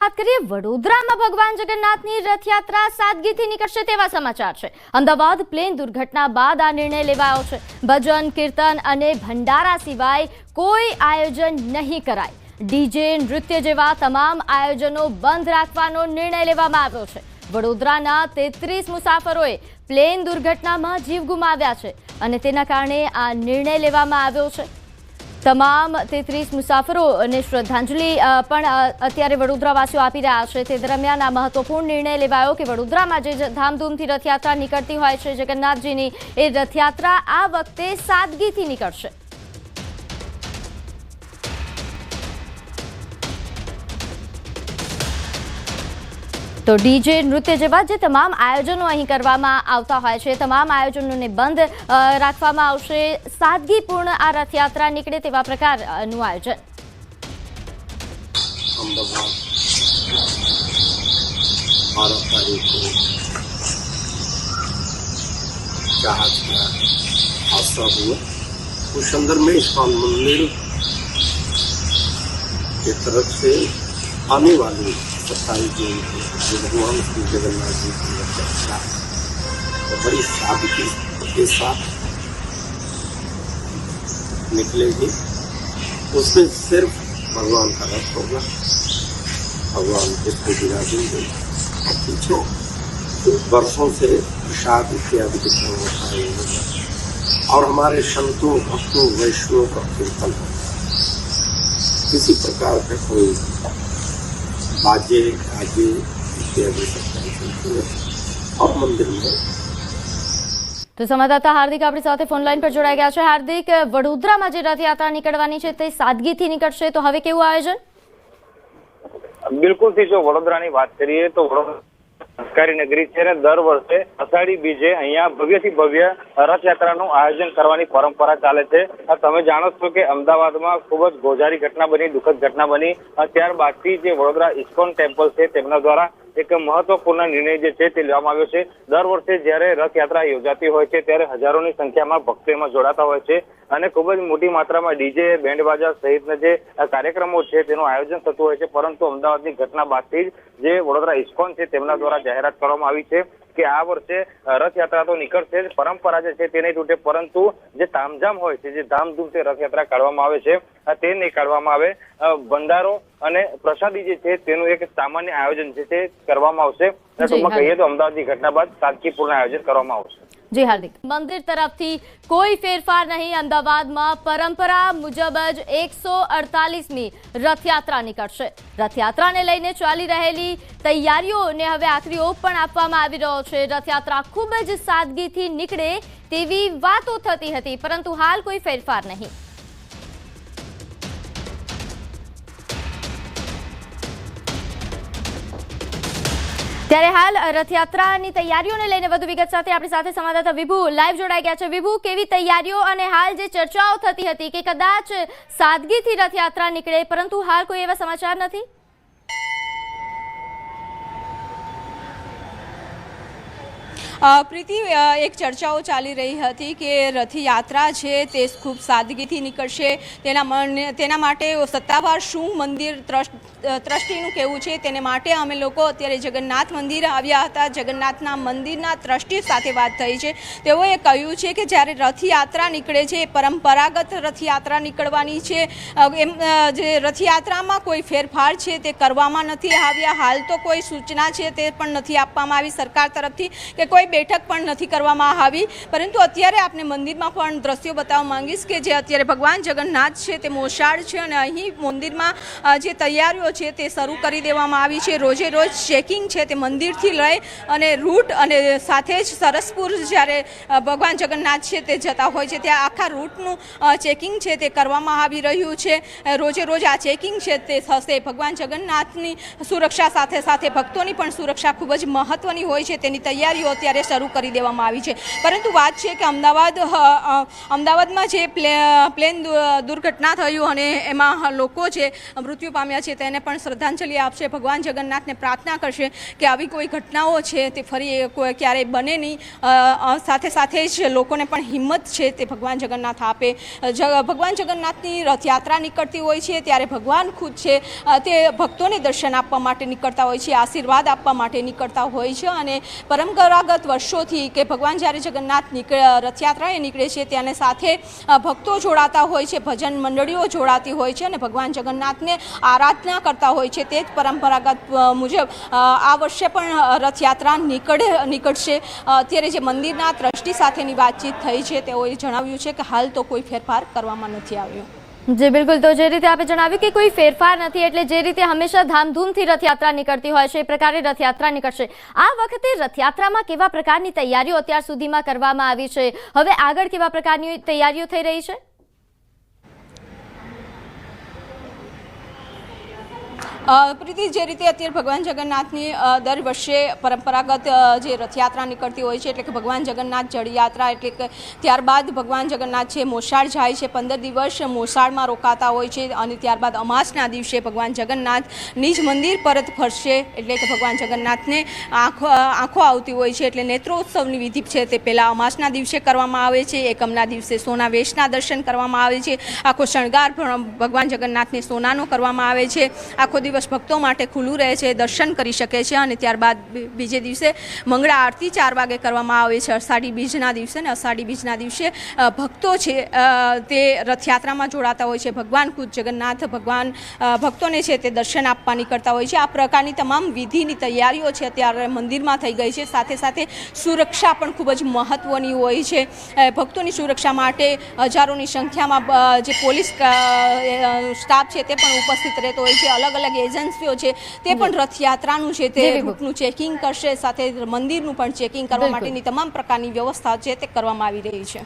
વાત કરીએ વડોદરામાં ભગવાન જગન્નાથની રથયાત્રા સાદગીથી નીકળશે તેવા સમાચાર છે। અમદાવાદ પ્લેન દુર્ઘટના બાદ આ નિર્ણય લેવાયો છે। ભજન કીર્તન અને ભંડારા સિવાય કોઈ આયોજન નહીં કરાય। ડીજે નૃત્ય જેવા તમામ આયોજનો બંધ રાખવાનો નિર્ણય લેવામાં આવ્યો છે। વડોદરાના 33 મુસાફરોએ પ્લેન દુર્ઘટનામાં જીવ ગુમાવ્યા છે અને તેના કારણે આ નિર્ણય લેવામાં આવ્યો છે। તમામ 33 મુસાફરોને શ્રદ્ધાંજલિ પણ અત્યારે વડોદરાવાસીઓ આપી રહ્યા છે। તે દરમિયાન આ મહત્વપૂર્ણ નિર્ણય લેવાયો કે વડોદરામાં જે ધામધૂમથી રથયાત્રા નીકળતી હોય છે જગન્નાથજીની, એ રથયાત્રા આ વખતે સાદગીથી નીકળશે। તો ડીજે નૃત્ય જેવા જે તમામ આયોજનો અહીં કરવામાં આવતા હોય છે તમામ આયોજનોને બંધ રાખવામાં આવશે। સાદગીપૂર્ણ આ રથયાત્રા નીકળે તેવા પ્રકારનું આયોજન। उस अंदर में इस्कॉन मंदिर की तरफ से आने वाली 27 जून को जो भगवान श्री जगन्नाथ जी की रथयात्रा और बड़ी सादगी के साथ निकलेगी। उसमें सिर्फ भगवान का रथ होगा, भगवान इसको विराजेंगे और पीछे वर्षों से प्रसाद इत्यादि वितरण होता है और हमारे संतों भक्तों वैष्णव का कीर्तन होगा। किसी प्रकार का कोई बाजे गाजे इत्यादि और मंदिर में। तो संवाददाता हार्दिक આપણી સાથે ફોન લાઈન પર જોડાઈ ગયા છે। હાર્દિક, વડોદરામાં જે રથયાત્રા નીકળવાની છે તે સાદગીથી નીકળશે, તો હવે કેવું આયોજન? બિલકુલ થી જો વડોદરાની વાત કરીએ તો વડોદરા સંસ્કારી નગરી છે અને દર વર્ષે અષાઢી બીજે અહીંયા ભવ્યથી ભવ્ય રથયાત્રાનું આયોજન કરવાની પરંપરા ચાલે છે। તમે જાણો છો કે અમદાવાદમાં ખૂબ જ ગોઝારી ઘટના બની, દુઃખદ ઘટના બની, ત્યારબાદથી જે વડોદરા ઇસ્કોન ટેમ્પલ છે તેમના દ્વારા એક મહત્વપૂર્ણ નિર્ણય જે છે તે લેવામાં આવ્યો છે। દર વર્ષે જ્યારે રથયાત્રા યોજાતી હોય છે ત્યારે હજારોની સંખ્યામાં ભક્તો એમાં જોડાતા હોય છે અને ખૂબ જ મોટી માત્રામાં ડીજે બેન્ડ બાજા સહિતના જે કાર્યક્રમો છે તેનું આયોજન થતું હોય છે। પરંતુ અમદાવાદની ઘટના બાદથી જ જે વડોદરા ઇસ્કોન છે તેમના દ્વારા જાહેરાત કરવામાં આવી છે કે આ વર્ષે રથયાત્રા તો નીકળશે, પરંપરા જે છે તે નહીં તૂટે, પરંતુ જે તામઝામ હોય છે, જે ધામધૂમથી રથયાત્રા કાઢવામાં આવે છે તે નહીં કાઢવામાં આવે। ભંડારો અને પ્રસાદી જે છે તેનું એક સામાન્ય આયોજન છે તે કરવામાં આવશે। ટૂંકમાં કહીએ તો અમદાવાદની ઘટના બાદ સાદગીપૂર્ણ આયોજન કરવામાં આવશે। જી હાર્દિક, મંદિર તરફથી કોઈ ફેરફાર નહીં। અમદાવાદમાં પરંપરા મુજબ જ 148મી રથયાત્રા નીકળશે। રથયાત્રાને લઈને ચાલી રહેલી તૈયારીઓને હવે આખરી ઓપ પણ આપવામાં આવી રહ્યો છે। રથયાત્રા ખૂબ જ સાદગીથી નીકળે તેવી વાતો થતી હતી, પરંતુ હાલ કોઈ ફેરફાર નહીં। ત્યારે હાલ રથયાત્રાની તૈયારીઓને લઈને વધુ વિગત સાથે આપણી સાથે સંવાદદાતા વિભુ લાઈવ જોડાઈ ગયા છે। વિભુ, કેવી તૈયારીઓ અને હાલ જે ચર્ચાઓ થતી હતી કે કદાચ સાદગીથી રથયાત્રા નીકળે, પરંતુ હાલ કોઈ એવા સમાચાર નથી? પ્રીતિ, એક ચર્ચાઓ ચાલી રહી હતી કે રથયાત્રા છે તે ખૂબ સાદગીથી નીકળશે, તેના માટે સત્તાવાર શું મંદિર ટ્રસ્ટીનું કહેવું છે તેને માટે અમે લોકો અત્યારે જગન્નાથ મંદિર આવ્યા હતા। જગન્નાથના મંદિરના ટ્રસ્ટી સાથે વાત થઈ છે। તેઓએ કહ્યું છે કે જ્યારે રથયાત્રા નીકળે છે એ પરંપરાગત રથયાત્રા નીકળવાની છે, એમ જે રથયાત્રામાં કોઈ ફેરફાર છે તે કરવામાં નથી આવ્યા। હાલ તો કોઈ સૂચના છે તે પણ નથી આપવામાં આવી સરકાર તરફથી કે કોઈ બેઠક પણ નથી કરવામાં આવી, પરંતુ અત્યારે આપને મંદિરમાં પણ દ્રશ્યો બતાવવા માંગીશ કે જે અત્યારે ભગવાન જગન્નાથ છે તે મોસાળ છે અને અહીં મંદિરમાં જે તૈયારીઓ છે તે શરૂ કરી દેવામાં આવી છે। રોજે રોજ ચેકિંગ છે તે મંદિરથી લઈ અને રૂટ અને સાથે જ સરસપુર જ્યારે ભગવાન જગન્નાથ છે તે જતા હોય છે ત્યાં આખા રૂટનું ચેકિંગ છે તે કરવામાં આવી રહ્યું છે। રોજે રોજ આ ચેકિંગ છે તે થશે। ભગવાન જગન્નાથની સુરક્ષા સાથે સાથે ભક્તોની પણ સુરક્ષા ખૂબ જ મહત્વની હોય છે, તેની તૈયારીઓ અત્યારે માટે શરૂ કરી દેવામાં આવી છે. પરંતુ વાત છે કે અમદાવાદમાં જે પ્લેન દુર્ઘટના થયું અને એમાં લોકો છે મૃત્યુ પામ્યા છે તેને પણ શ્રદ્ધાંજલિ આપશે, ભગવાન જગન્નાથને પ્રાર્થના કરશે કે આવી કોઈ ઘટનાઓ છે તે ફરી ક્યારેય બને નહીં. સાથે સાથે જ લોકોને પણ હિંમત છે તે ભગવાન જગન્નાથ આપે. ભગવાન જગન્નાથની રથયાત્રા નીકળતી હોય છે ત્યારે ભગવાન ખુદ છે તે ભક્તોને દર્શન આપવા માટે નીકળતા હોય છે, આશીર્વાદ આપવા માટે નીકળતા હોય છે. અને પરંપરાગત વર્ષોથી કે ભગવાન જ્યારે જગન્નાથ રથયાત્રાએ નીકળે છે તેને સાથે ભક્તો જોડાતા હોય છે, ભજન મંડળીઓ જોડાતી હોય છે અને ભગવાન જગન્નાથને આરાધના કરતા હોય છે. તે જ પરંપરાગત મુજબ આ વર્ષે પણ રથયાત્રા નીકળશે. અત્યારે જે મંદિરના ટ્રસ્ટી સાથેની વાતચીત થઈ છે તેઓએ જણાવ્યું છે કે હાલ તો કોઈ ફેરફાર કરવામાં નથી આવ્યો. જી બિલકુલ, તો જે રીતે આપે જણાવ્યું કે કોઈ ફેરફાર નથી, એટલે જે રીતે હંમેશા ધામધૂમથી રથયાત્રા નીકળતી હોય છે એ પ્રકારે રથયાત્રા નીકળશે. આ વખતે રથયાત્રામાં કેવા પ્રકારની તૈયારીઓ અત્યાર સુધીમાં કરવામાં આવી છે, હવે આગળ કેવા પ્રકારની તૈયારીઓ થઈ રહી છે? પ્રીતિ, જે રીતે અત્યારે ભગવાન જગન્નાથની દર વર્ષે પરંપરાગત જે રથયાત્રા નીકળતી હોય છે એટલે કે ભગવાન જગન્નાથ જળયાત્રા, એટલે કે ત્યારબાદ ભગવાન જગન્નાથ છે મોસાળ જાય છે, 15 દિવસ મોસાળમાં રોકાતા હોય છે અને ત્યારબાદ અમાસના દિવસે ભગવાન જગન્નાથ નિજ મંદિર પરત ફરશે. એટલે કે ભગવાન જગન્નાથને આંખો આવતી હોય છે એટલે નેત્રોત્સવની વિધિ છે તે પહેલાં અમાસના દિવસે કરવામાં આવે છે. એકમના દિવસે સોના વેશના દર્શન કરવામાં આવે છે. આખો શણગાર ભગવાન જગન્નાથને સોનાનો કરવામાં આવે છે. આખો દિવસ ભક્તો માટે ખુલ્લું રહે છે, દર્શન કરી શકે છે. અને ત્યારબાદ બીજે દિવસે મંગળા આરતી 4 વાગે કરવામાં આવે છે અષાઢી બીજના દિવસે. અને અષાઢી બીજના દિવસે ભક્તો છે તે રથયાત્રામાં જોડાતા હોય છે. ભગવાન ખુદ જગન્નાથ ભક્તોને છે તે દર્શન આપવા નીકળતા હોય છે. આ પ્રકારની તમામ વિધિની તૈયારીઓ છે અત્યારે મંદિરમાં થઈ ગઈ છે. સાથે સાથે સુરક્ષા પણ ખૂબ જ મહત્વની હોય છે. ભક્તોની સુરક્ષા માટે હજારોની સંખ્યામાં જે પોલીસ સ્ટાફ છે તે પણ ઉપસ્થિત રહેતો હોય છે. અલગ અલગ એજન્સીઓ છે તે પણ રથયાત્રાનું છે તે રૂટનું ચેકિંગ કરશે, સાથે મંદિરનું પણ ચેકિંગ કરવા માટેની તમામ પ્રકારની વ્યવસ્થા છે તે કરવામાં આવી રહી છે.